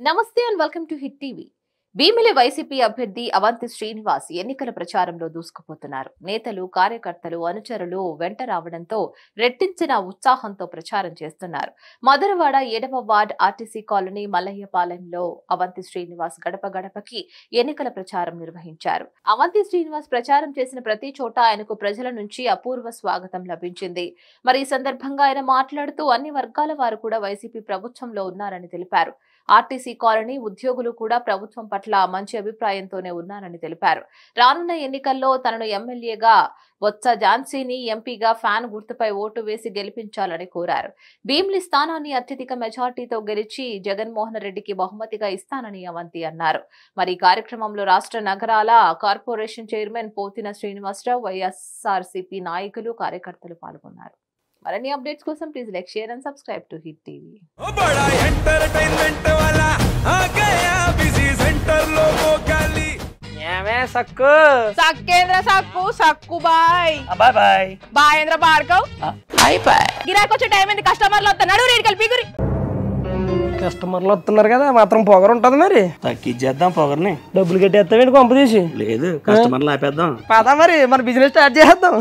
నమస్తే and welcome to hit TV. Bheemili YCP అభ్యర్థి అవంతి శ్రీనివాస్ ఎన్నికల ప్రచారంలో దూసుకుపోతున్నారు. నేతలు, కార్యకర్తలు, అనుచరులు వెంట రావడంతో రెట్టించిన ఉత్సాహంతో ప్రచారం చేస్తున్నారు. మధురవాడ 7వ వార్డ్ ఆర్టీసీ కాలనీ మల్లయ్యపాలెంలో అవంతి శ్రీనివాస్ గడప గడపకి ఎన్నికల ప్రచారం నిర్వహించారు. అవంతి శ్రీనివాస్ ప్రచారం చేసిన ప్రతి చోట ఆయనకు ప్రజల నుంచి అపూర్వ స్వాగతం లభించింది. మరి ఈ సందర్భంగా ఆయన మాట్లాడుతూ అన్ని వర్గాల వారు కూడా వైసీపీ ప్రభుత్వంలో ఉన్నారని తెలిపారు. ఆర్టీసీ కాలనీ ఉద్యోగులు కూడా ప్రభుత్వం పట్ల మంచి అభిప్రాయంతోనే ఉన్నారని తెలిపారు. రానున్న ఎన్నికల్లో తనను ఎమ్మెల్యేగా, బొత్స ఝాన్సీని ఎంపీగా ఫ్యాన్ గుర్తుపై ఓటు వేసి గెలిపించాలని కోరారు. భీమిలి స్థానాన్ని అత్యధిక మెజార్టీతో గెలిచి జగన్మోహన్ రెడ్డికి బహుమతిగా ఇస్తానని అవంతి అన్నారు. మరి ఈ కార్యక్రమంలో రాష్ట్ర నగరాల corporation chairman Pothina Srinivasarao, YSRCP నాయకులు, కార్యకర్తలు పాల్గొన్నారు. మరిన్ని అప్డేట్స్ కోసం please like, share and subscribe to hit TV. బాయేంద్ర భార్గవ్ గిరాకొచ్చే టైం ఏంది? కస్టమర్లు వస్తున్నాడు, రేటు కలిపి కస్టమర్లు వస్తున్నారు కదా, మాత్రం పొగరు ఉంటది. మరి తగ్గించేద్దాం పొగర్ని. డబ్బులు కట్టేస్తామేంటి కొంప తీసి? లేదు, కస్టమర్లు ఆపేద్దాం. పదా మరి మన బిజినెస్ స్టార్ట్ చేద్దాం.